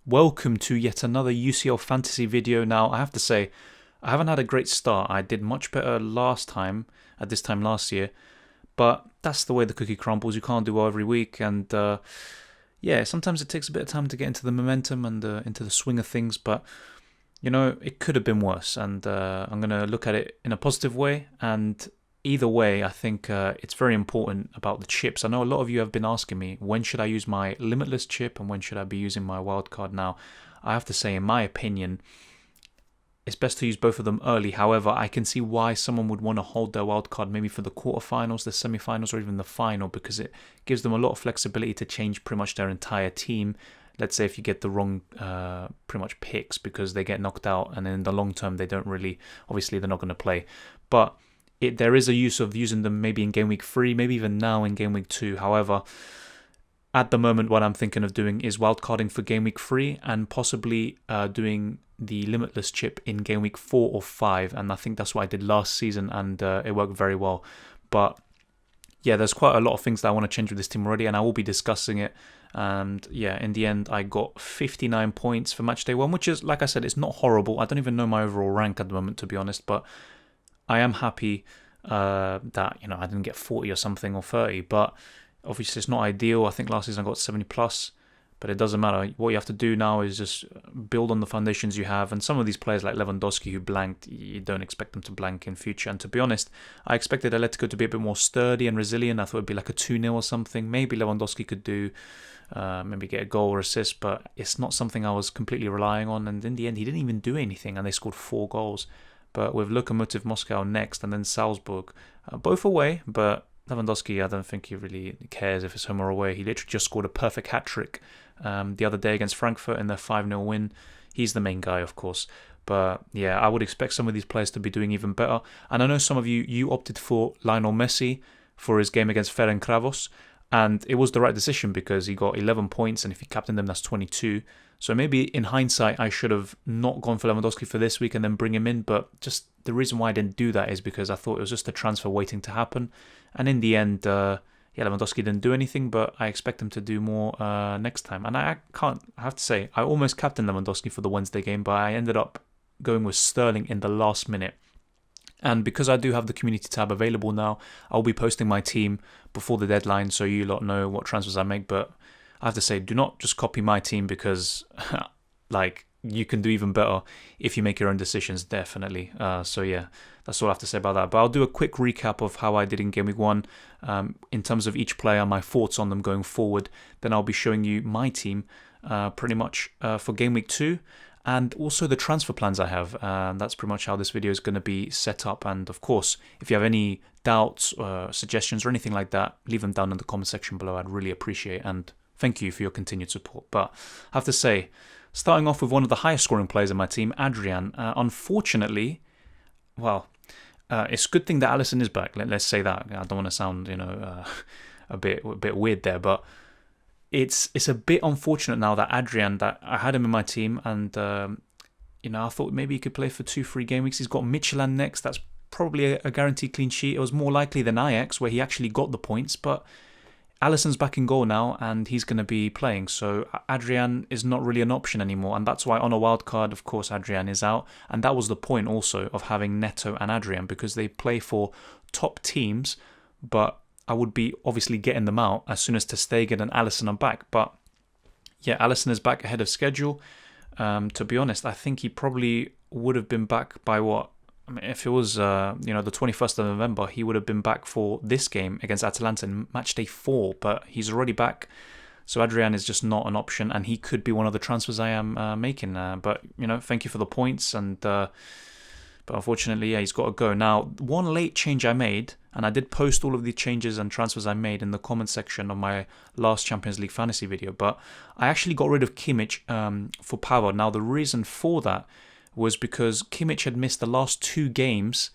welcome to yet another UCL Fantasy video. Now, I have to say, I haven't had a great start. I did much better last time, at this time last year, but that's the way the cookie crumbles. You can't do well every week, and sometimes it takes a bit of time to get into the momentum and into the swing of things, but it could have been worse, and I'm going to look at it in a positive way. And either way, I think it's very important about the chips. I know a lot of you have been asking me, when should I use my limitless chip and when should I be using my wildcard? Now, I have to say, in my opinion, it's best to use both of them early. However, I can see why someone would want to hold their wildcard maybe for the quarterfinals, the semifinals, or even the final, because it gives them a lot of flexibility to change pretty much their entire team. Let's say if you get the wrong pretty much picks because they get knocked out, and in the long term they don't really, obviously they're not going to play. But there is a use of using them maybe in Game Week 3, maybe even now in Game Week 2. However, at the moment what I'm thinking of doing is wildcarding for Game Week 3 and possibly doing the limitless chip in Game Week 4 or 5. And I think that's what I did last season, and it worked very well. But yeah, there's quite a lot of things that I want to change with this team already, and I will be discussing it. And yeah, in the end, I got 59 points for Matchday 1, which is, like I said, it's not horrible. I don't even know my overall rank at the moment, to be honest, but I am happy that, I didn't get 40 or something or 30, but obviously it's not ideal. I think last season I got 70 plus, but it doesn't matter. What you have to do now is just build on the foundations you have, and some of these players like Lewandowski who blanked, you don't expect them to blank in future. And to be honest, I expected Atletico to be a bit more sturdy and resilient. I thought it'd be like a 2-0 or something. Maybe Lewandowski could do, maybe get a goal or assist, but it's not something I was completely relying on. And in the end, he didn't even do anything, and they scored 4 goals. But with Lokomotiv Moscow next and then Salzburg, both away, but Lewandowski, I don't think he really cares if it's home or away. He literally just scored a perfect hat-trick the other day against Frankfurt in their 5-0 win. He's the main guy, of course. But yeah, I would expect some of these players to be doing even better. And I know some of you opted for Lionel Messi for his game against Ferencváros, and it was the right decision because he got 11 points, and if you captain them, that's 22. So maybe in hindsight, I should have not gone for Lewandowski for this week and then bring him in. But just the reason why I didn't do that is because I thought it was just a transfer waiting to happen. And in the end, Lewandowski didn't do anything, but I expect him to do more next time. And I have to say, I almost captained Lewandowski for the Wednesday game, but I ended up going with Sterling in the last minute. And because I do have the community tab available now, I'll be posting my team before the deadline so you lot know what transfers I make. But I have to say, do not just copy my team because you can do even better if you make your own decisions, definitely. So yeah, that's all I have to say about that. But I'll do a quick recap of how I did in Game Week 1 in terms of each player, my thoughts on them going forward. Then I'll be showing you my team pretty much for Game Week 2. And also the transfer plans I have. That's pretty much how this video is going to be set up. And of course, if you have any doubts, suggestions or anything like that, leave them down in the comment section below. I'd really appreciate it. And thank you for your continued support. But I have to say, starting off with one of the highest scoring players in my team, Adrian. Unfortunately, it's a good thing that Alisson is back. Let's say that. I don't want to sound, a bit weird there, but it's a bit unfortunate now that Adrian, that I had him in my team, and I thought maybe he could play for 2-3 game weeks. He's got Midtjylland next. That's probably a guaranteed clean sheet. It was more likely than Ajax, where he actually got the points, but Alisson's back in goal now, and he's going to be playing. So Adrian is not really an option anymore, and that's why on a wild card, of course, Adrian is out. And that was the point also of having Neto and Adrian, because they play for top teams, but I would be obviously getting them out as soon as Ter Stegen and Alisson are back. But yeah, Alisson is back ahead of schedule. To be honest, I think he probably would have been back by if it was the 21st of November, he would have been back for this game against Atalanta in Matchday 4, but he's already back. So Adrian is just not an option, and he could be one of the transfers I am making. But thank you for the points, and but unfortunately, yeah, he's got to go. Now, one late change I made, and I did post all of the changes and transfers I made in the comment section of my last Champions League fantasy video, but I actually got rid of Kimmich for Pavard. Now, the reason for that was because Kimmich had missed the last 2 games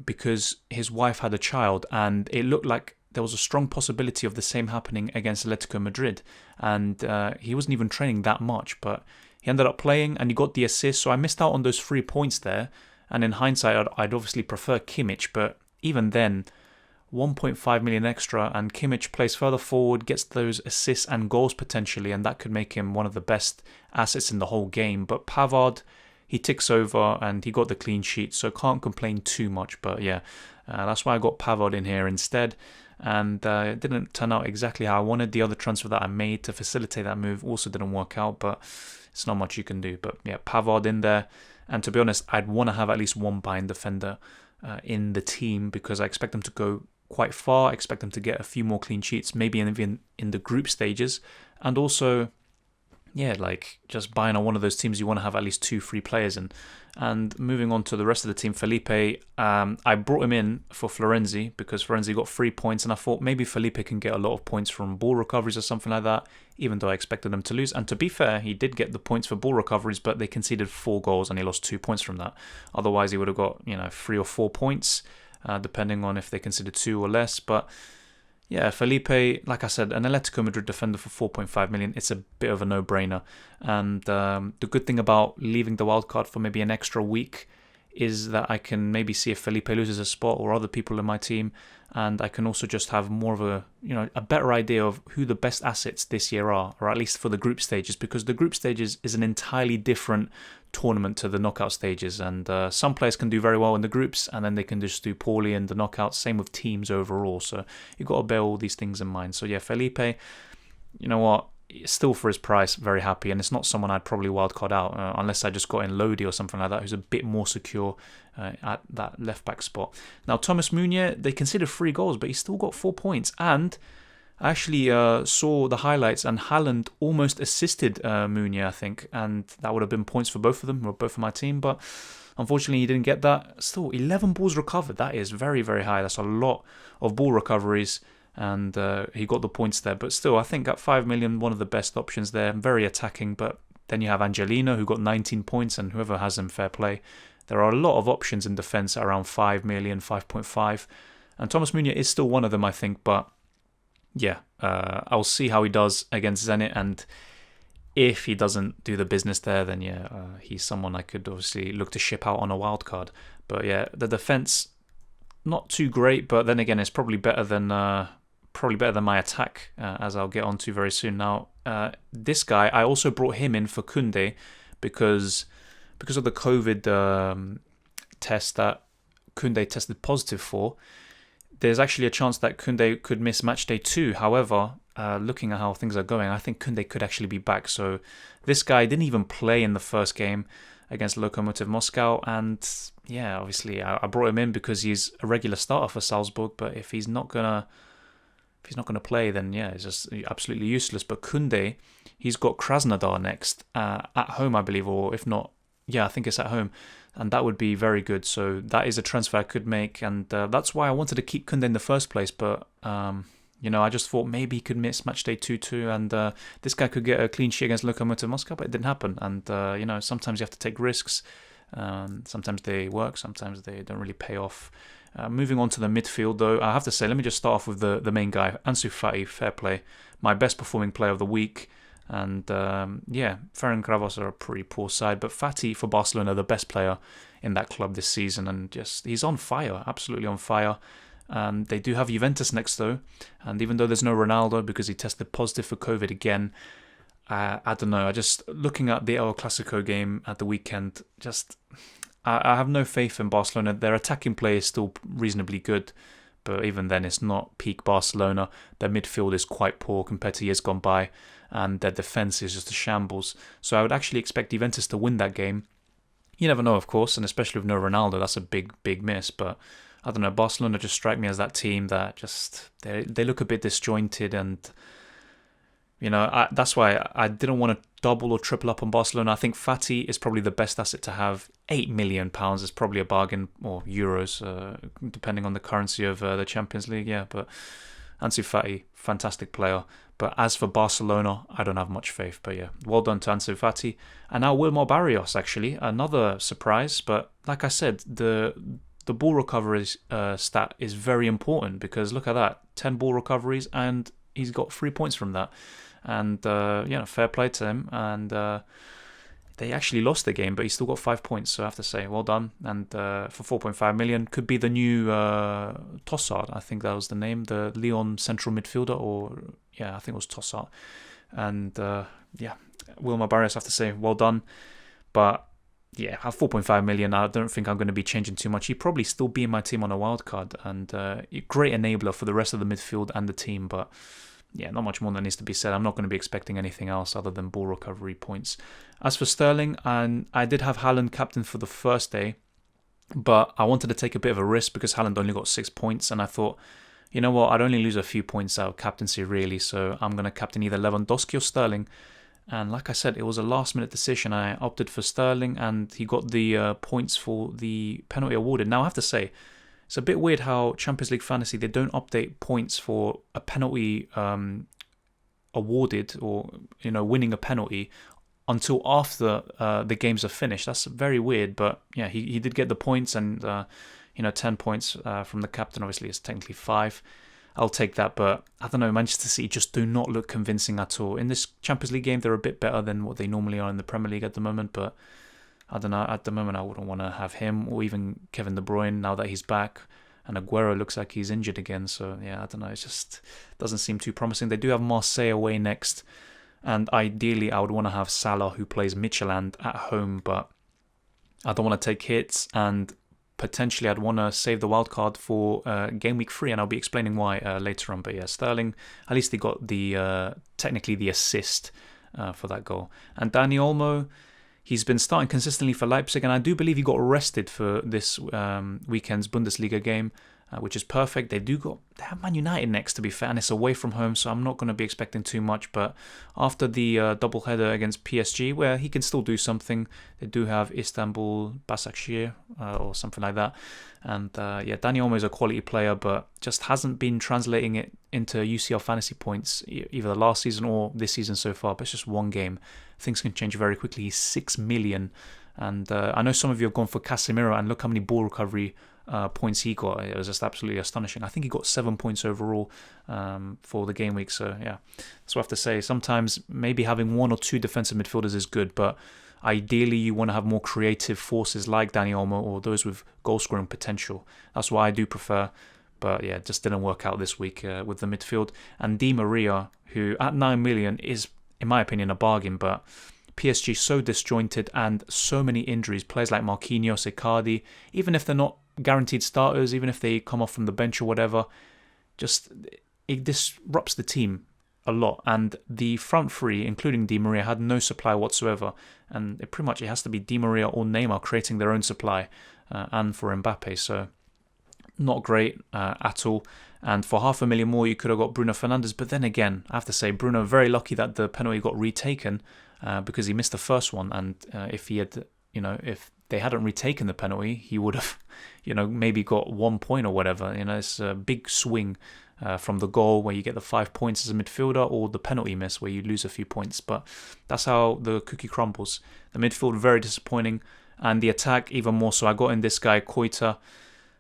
because his wife had a child, and it looked like there was a strong possibility of the same happening against Atletico Madrid, and he wasn't even training that much, but he ended up playing and he got the assist, so I missed out on those 3 points there. And in hindsight, I'd obviously prefer Kimmich, but even then, 1.5 million extra, and Kimmich plays further forward, gets those assists and goals potentially, and that could make him one of the best assets in the whole game. But Pavard, he ticks over and he got the clean sheet, so can't complain too much. But yeah, that's why I got Pavard in here instead. And it didn't turn out exactly how I wanted. The other transfer that I made to facilitate that move also didn't work out, but it's not much you can do. But yeah, Pavard in there. And to be honest, I'd want to have at least one Bayern defender in the team, because I expect them to go quite far. I expect them to get a few more clean sheets, maybe even in the group stages. And also, yeah, like just Bayern are one of those teams you want to have at least 2 free players in. And moving on to the rest of the team, Felipe, I brought him in for Florenzi because Florenzi got 3 points, and I thought maybe Felipe can get a lot of points from ball recoveries or something like that, even though I expected them to lose. And to be fair, he did get the points for ball recoveries, but they conceded 4 goals and he lost 2 points from that. Otherwise, he would have got 3 or 4 points, depending on if they considered 2 or less. But yeah, Felipe, like I said, an Atletico Madrid defender for 4.5 million. It's a bit of a no-brainer. And the good thing about leaving the wildcard for maybe an extra week is that I can maybe see if Felipe loses a spot or other people in my team, and I can also just have more of a better idea of who the best assets this year are, or at least for the group stages, because the group stages is an entirely different tournament to the knockout stages, and some players can do very well in the groups and then they can just do poorly in the knockouts. Same with teams overall, so you've got to bear all these things in mind. So yeah, Felipe, you know what, still for his price, very happy, and it's not someone I'd probably wildcard out unless I just got in Lodi or something like that, who's a bit more secure at that left back spot. Now Thomas Meunier, they considered 3 goals, but he still got 4 points, and I actually saw the highlights, and Haaland almost assisted Meunier, I think, and that would have been points for both of them, or both of my team, but unfortunately he didn't get that. Still, 11 balls recovered, that is very, very high. That's a lot of ball recoveries, and he got the points there. But still, I think at 5 million, one of the best options there, very attacking. But then you have Angelino, who got 19 points, and whoever has him, fair play. There are a lot of options in defence at around 5 million, 5.5, and Thomas Meunier is still one of them, I think, but yeah, I'll see how he does against Zenit, and if he doesn't do the business there, then yeah, he's someone I could obviously look to ship out on a wild card. But yeah, the defense not too great, but then again, it's probably better than my attack, as I'll get onto very soon. Now, this guy, I also brought him in for Koundé because of the COVID test that Koundé tested positive for. There's actually a chance that Koundé could miss Matchday 2. However, looking at how things are going, I think Koundé could actually be back. So this guy didn't even play in the first game against Lokomotiv Moscow. And yeah, obviously I brought him in because he's a regular starter for Salzburg. But if he's not gonna play, then yeah, it's just absolutely useless. But Koundé, he's got Krasnodar next at home, I believe, or if not, yeah, I think it's at home. And that would be very good. So that is a transfer I could make. And that's why I wanted to keep Koundé in the first place. But, I just thought maybe he could miss Matchday 2-2. And this guy could get a clean sheet against Lokomotiv Moscow. But it didn't happen. And, sometimes you have to take risks. Sometimes they work. Sometimes they don't really pay off. Moving on to the midfield, though, I have to say, let me just start off with the main guy. Ansu Fati, fair play. My best performing player of the week. And Ferencváros are a pretty poor side, but Fati for Barcelona, the best player in that club this season, and just he's on fire, absolutely on fire. They do have Juventus next though, and even though there's no Ronaldo because he tested positive for COVID again, I don't know. I just looking at the El Clasico game at the weekend, I have no faith in Barcelona. Their attacking play is still reasonably good, but even then it's not peak Barcelona. Their midfield is quite poor compared to years gone by, and their defence is just a shambles. So I would actually expect Juventus to win that game. You never know, of course, and especially with no Ronaldo, that's a big, big miss. But I don't know, Barcelona just strike me as that team that just, they look a bit disjointed, and that's why I didn't want to double or triple up on Barcelona. I think Fati is probably the best asset to have. £8 million is probably a bargain, or euros, depending on the currency of the Champions League. Yeah, but Ansu Fati, fantastic player. But as for Barcelona, I don't have much faith. But yeah, well done to Ansu Fati. And now Wilmar Barrios, actually, another surprise. But like I said, the ball recovery stat is very important, because look at that, 10 ball recoveries, and he's got 3 points from that. And fair play to him. And they actually lost the game, but he still got 5 points. So I have to say, well done. And for 4.5 million, could be the new Tossard. I think that was the name, the Lyon central midfielder, or yeah, I think it was Tossard. And Wilmer Barrios, I have to say, well done. But yeah, at 4.5 million, I don't think I'm going to be changing too much. He'd probably still be in my team on a wild card, and great enabler for the rest of the midfield and the team. But yeah, not much more that needs to be said. I'm not going to be expecting anything else other than ball recovery points. As for Sterling, and I did have Haaland captain for the first day, but I wanted to take a bit of a risk because Haaland only got 6 points, and I thought, you know what, I'd only lose a few points out of captaincy really, so I'm going to captain either Lewandowski or Sterling. And like I said, it was a last-minute decision. I opted for Sterling, and he got the points for the penalty awarded. Now, I have to say, it's a bit weird how Champions League Fantasy, they don't update points for a penalty awarded or, winning a penalty until after the games are finished. That's very weird, but yeah, he did get the points, and 10 points from the captain. Obviously, it's technically 5. I'll take that, but I don't know, Manchester City just do not look convincing at all. In this Champions League game, they're a bit better than what they normally are in the Premier League at the moment, but I don't know, at the moment I wouldn't want to have him or even Kevin De Bruyne now that he's back, and Aguero looks like he's injured again, so yeah, I don't know, it just doesn't seem too promising. They do have Marseille away next, and ideally I would want to have Salah, who plays Midtjylland, at home, but I don't want to take hits, and potentially I'd want to save the wild card for game week 3, and I'll be explaining why later on. But yeah, Sterling, at least he got the technically the assist for that goal. And Dani Olmo, he's been starting consistently for Leipzig, and I do believe he got arrested for this weekend's Bundesliga game, which is perfect. They have Man United next, to be fair, and it's away from home, so I'm not going to be expecting too much. But after the double header against PSG, where he can still do something, they do have Istanbul Başakşehir or something like that. And Dani Olmo is a quality player, but just hasn't been translating it into UCL fantasy points either the last season or this season so far. But it's just one game. Things can change very quickly. He's 6 million. And I know some of you have gone for Casemiro, and look how many ball recovery points he got. It was just absolutely astonishing. I think he got 7 points overall for the game week. So yeah, that's what I have to say. Sometimes maybe having 1 or 2 defensive midfielders is good, but ideally you want to have more creative forces like Dani Olmo or those with goal scoring potential. That's what I do prefer. But yeah, it just didn't work out this week with the midfield. And Di Maria, who at 9 million is, in my opinion, a bargain, but PSG so disjointed and so many injuries. Players like Marquinhos, Icardi, even if they're not guaranteed starters, even if they come off from the bench or whatever, just it disrupts the team a lot. And the front three, including Di Maria, had no supply whatsoever. And it pretty much it has to be Di Maria or Neymar creating their own supply, and for Mbappe. So not great at all. And for 500,000 more, you could have got Bruno Fernandes. But then again, I have to say, Bruno, very lucky that the penalty got retaken because he missed the first one. And if he had, if they hadn't retaken the penalty, he would have, maybe got 1 point or whatever. It's a big swing from the goal where you get the 5 points as a midfielder, or the penalty miss where you lose a few points. But that's how the cookie crumbles. The midfield, very disappointing. And the attack, even more so. I got in this guy, Koita,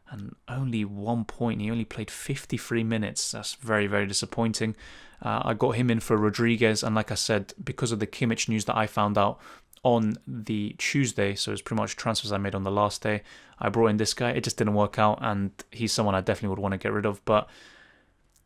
and only 1 point. He only played 53 minutes. That's very, very disappointing. I got him in for Rodriguez, and like I said, because of the Kimmich news that I found out on the Tuesday, so it's pretty much transfers I made on the last day, I brought in this guy. It just didn't work out, and he's someone I definitely would want to get rid of. But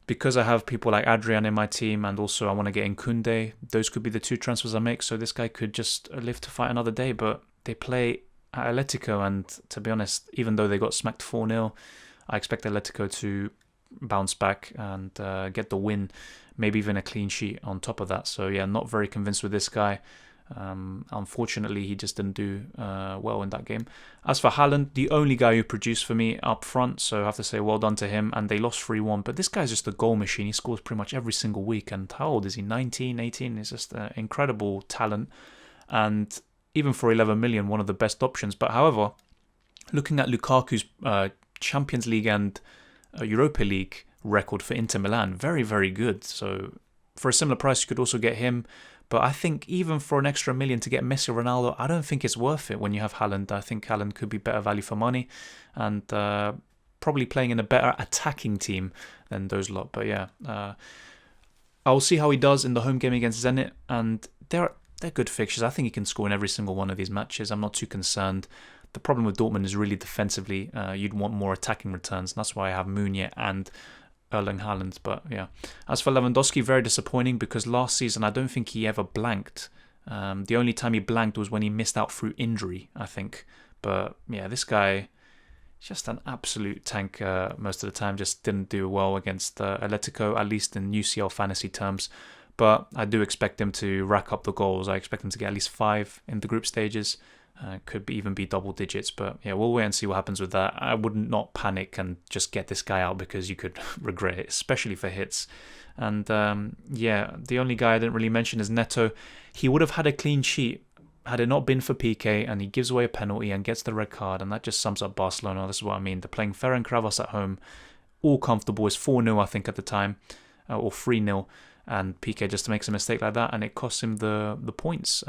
because I have people like Adrian in my team, and also I want to get in Koundé, those could be the 2 transfers I make, so this guy could just live to fight another day. But they play at Atletico, and to be honest, even though they got smacked 4-0, I expect Atletico to bounce back and get the win, maybe even a clean sheet on top of that. So yeah, not very convinced with this guy. Unfortunately, he just didn't do well in that game. As for Haaland, the only guy who produced for me up front, so I have to say well done to him. And they lost 3-1, but this guy's just a goal machine. He scores pretty much every single week. And how old is he? 19, 18? He's just an incredible talent. And even for 11 million, one of the best options. But however, looking at Lukaku's Champions League and Europa League record for Inter Milan, very, very good. So for a similar price, you could also get him. But I think even for an extra million to get Messi or Ronaldo, I don't think it's worth it when you have Haaland. I think Haaland could be better value for money, and probably playing in a better attacking team than those lot. But yeah, I'll see how he does in the home game against Zenit. And they're good fixtures. I think he can score in every single one of these matches. I'm not too concerned. The problem with Dortmund is really defensively. You'd want more attacking returns. And that's why I have Meunier and Erling Haaland. But yeah, as for Lewandowski, very disappointing because last season I don't think he ever blanked. The only time he blanked was when he missed out through injury, I think. But yeah, this guy, just an absolute tank most of the time. Just didn't do well against Atletico, at least in UCL fantasy terms. But I do expect him to rack up the goals. I expect him to get at least 5 in the group stages. Even be double digits. But yeah, we'll wait and see what happens with that. I would not panic and just get this guy out because you could regret it, especially for hits. And yeah, the only guy I didn't really mention is Neto. He would have had a clean sheet had it not been for Piqué, and he gives away a penalty and gets the red card, and that just sums up Barcelona. This is what I mean. They're playing Ferencváros at home, all comfortable. It's 4-0, I think, at the time, or 3-0, and Piqué just makes a mistake like that, and it costs him the points,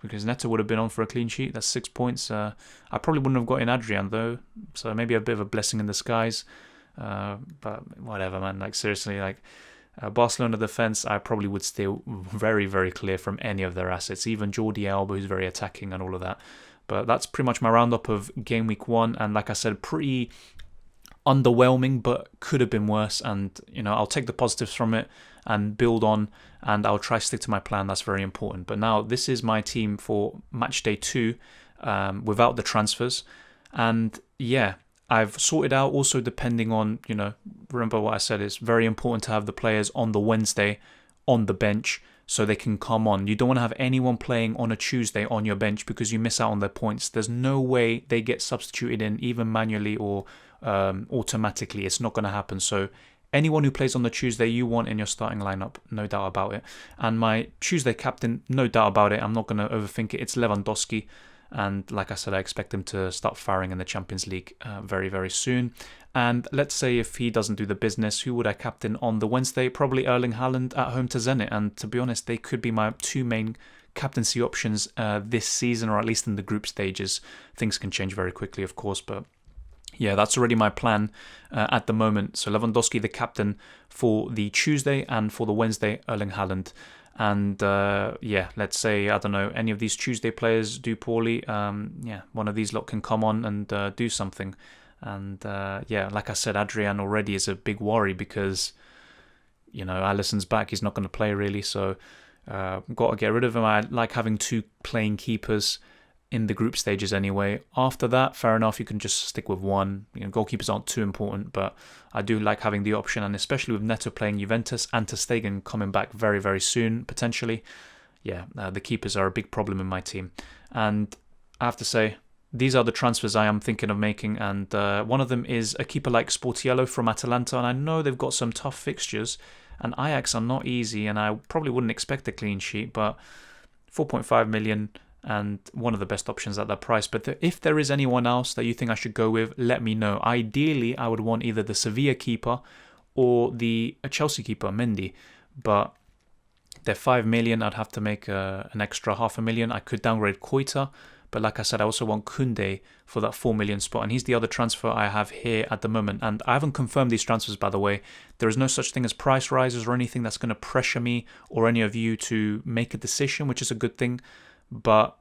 because Neto would have been on for a clean sheet. That's 6 points. I probably wouldn't have got in Adrian, though, so maybe a bit of a blessing in disguise, but whatever, man. Like, seriously, like, Barcelona defense, I probably would steer very, very clear from any of their assets, even Jordi Alba, who's very attacking and all of that. But that's pretty much my roundup of Game Week 1, and like I said, pretty underwhelming, but could have been worse. And, you know, I'll take the positives from it and build on, and I'll try to stick to my plan. That's very important. But now, this is my team for Matchday 2, without the transfers. And yeah, I've sorted out also depending on, you know, remember what I said, it's very important to have the players on the Wednesday on the bench so they can come on. You don't want to have anyone playing on a Tuesday on your bench because you miss out on their points. There's no way they get substituted in, even manually or automatically. It's not going to happen. So anyone who plays on the Tuesday you want in your starting lineup, no doubt about it. And my Tuesday captain, no doubt about it, I'm not going to overthink it. It's Lewandowski. And like I said, I expect him to start firing in the Champions League very, very soon. And let's say if he doesn't do the business, who would I captain on the Wednesday? Probably Erling Haaland at home to Zenit. And to be honest, they could be my 2 main captaincy options this season, or at least in the group stages. Things can change very quickly, of course, but yeah, that's already my plan at the moment. So Lewandowski, the captain for the Tuesday, and for the Wednesday, Erling Haaland. And yeah, let's say, I don't know, any of these Tuesday players do poorly. Yeah, one of these lot can come on and do something. And yeah, like I said, Adrian already is a big worry because, you know, Alisson's back. He's not going to play really. So got to get rid of him. I like having 2 playing keepers in the group stages anyway. After that, fair enough, you can just stick with 1. You know, goalkeepers aren't too important, but I do like having the option, and especially with Neto playing Juventus and Ter Stegen coming back very, very soon, potentially. Yeah, the keepers are a big problem in my team. And I have to say, these are the transfers I am thinking of making, and one of them is a keeper like Sportiello from Atalanta, and I know they've got some tough fixtures, and Ajax are not easy, and I probably wouldn't expect a clean sheet, but 4.5 million, and one of the best options at that price. But if there is anyone else that you think I should go with, let me know. Ideally, I would want either the Sevilla keeper or the Chelsea keeper, Mendy. But they're 5 million. I'd have to make an extra 500,000. I could downgrade Koita. But like I said, I also want Koundé for that 4 million spot. And he's the other transfer I have here at the moment. And I haven't confirmed these transfers, by the way. There is no such thing as price rises or anything that's going to pressure me or any of you to make a decision, which is a good thing. But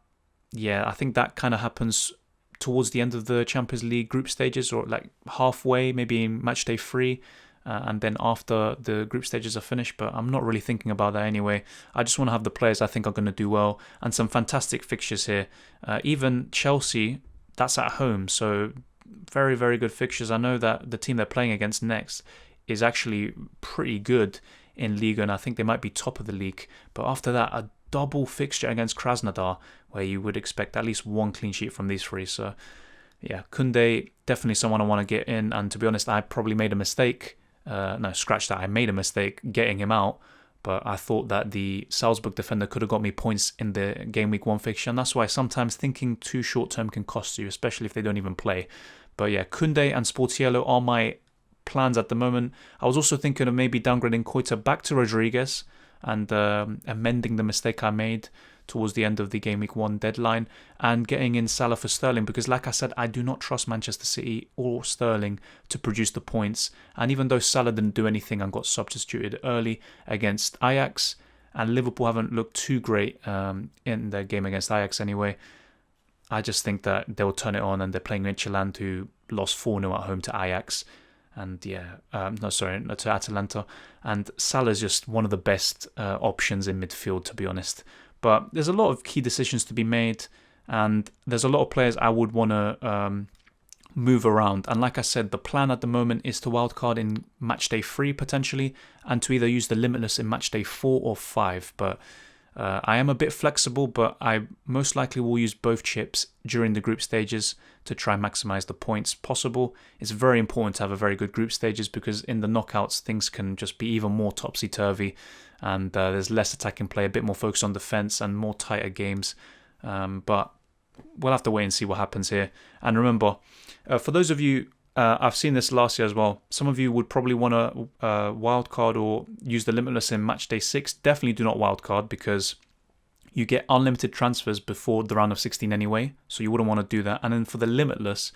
yeah, I think that kind of happens towards the end of the Champions League group stages, or like halfway, maybe in match day 3, and then after the group stages are finished. But I'm not really thinking about that anyway. I just want to have the players I think are going to do well, and some fantastic fixtures here. Even Chelsea, that's at home, so very, very good fixtures. I know that the team they're playing against next is actually pretty good in Liga, and I think they might be top of the league. But after that, a double fixture against Krasnodar, where you would expect at least 1 clean sheet from these 3. So yeah, Koundé, definitely someone I want to get in. And to be honest, I probably made a mistake. No, scratch that. I made a mistake getting him out. But I thought that the Salzburg defender could have got me points in the Game Week 1 fixture. And that's why sometimes thinking too short-term can cost you, especially if they don't even play. But yeah, Koundé and Sportiello are my plans at the moment. I was also thinking of maybe downgrading Koita back to Rodriguez and amending the mistake I made towards the end of the Game Week 1 deadline, and getting in Salah for Sterling, because like I said, I do not trust Manchester City or Sterling to produce the points. And even though Salah didn't do anything and got substituted early against Ajax, and Liverpool haven't looked too great in their game against Ajax anyway. I just think that they'll turn it on, and they're playing Midtjylland, who lost 4-0 at home to Ajax. And to Atalanta. And Salah's just one of the best options in midfield, to be honest. But there's a lot of key decisions to be made, and there's a lot of players I would want to move around. And like I said, the plan at the moment is to wildcard in Matchday 3 potentially, and to either use the Limitless in Matchday 4 or 5. But I am a bit flexible, but I most likely will use both chips during the group stages to try and maximize the points possible. It's very important to have a very good group stages, because in the knockouts things can just be even more topsy-turvy, and there's less attacking play, a bit more focus on defense, and more tighter games. But we'll have to wait and see what happens here. And remember, for those of you, I've seen this last year as well, some of you would probably want to wildcard or use the Limitless in Matchday 6. Definitely do not wildcard, because you get unlimited transfers before the round of 16 anyway, so you wouldn't want to do that. And then for the Limitless,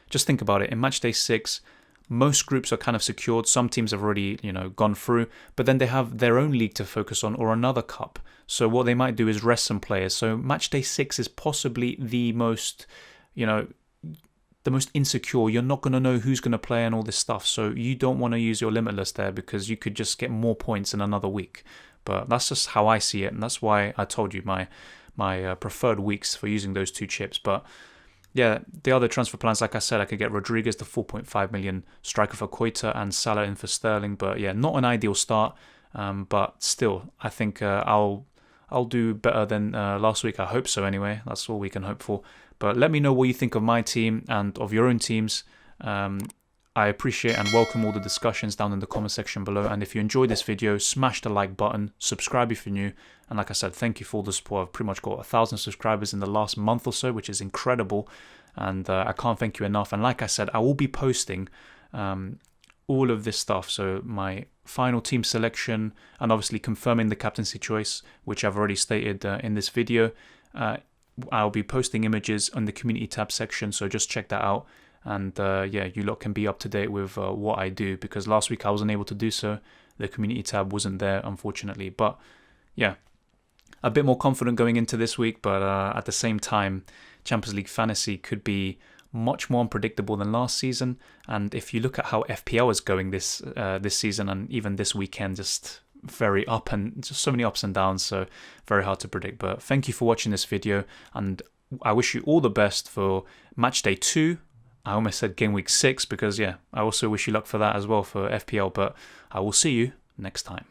just think about it. In Matchday 6, most groups are kind of secured. Some teams have already, gone through, but then they have their own league to focus on, or another cup. So what they might do is rest some players. So Matchday 6 is possibly the most, the most insecure. You're not going to know who's going to play and all this stuff. So you don't want to use your Limitless there, because you could just get more points in another week. But that's just how I see it, and that's why I told you my preferred weeks for using those two chips. But yeah, the other transfer plans, like I said, I could get Rodriguez, the 4.5 million striker for Koita, and Salah in for Sterling. But yeah, not an ideal start. But still, I think I'll do better than last week. I hope so anyway. That's all we can hope for. But let me know what you think of my team and of your own teams. I appreciate and welcome all the discussions down in the comment section below. And if you enjoyed this video, smash the like button, subscribe if you're new. And like I said, thank you for all the support. I've pretty much got 1,000 subscribers in the last month or so, which is incredible. And I can't thank you enough. And like I said, I will be posting all of this stuff. So my final team selection, and obviously confirming the captaincy choice, which I've already stated in this video. I'll be posting images on the community tab section, so just check that out. And yeah, you lot can be up to date with what I do, because last week I wasn't able to do so. The community tab wasn't there, unfortunately. But yeah, a bit more confident going into this week, but at the same time, Champions League Fantasy could be much more unpredictable than last season. And if you look at how FPL is going this season, and even this weekend, just just so many ups and downs, so very hard to predict. But thank you for watching this video, and I wish you all the best for Matchday 2. I almost said Game Week 6, because yeah, I also wish you luck for that as well for FPL, but I will see you next time.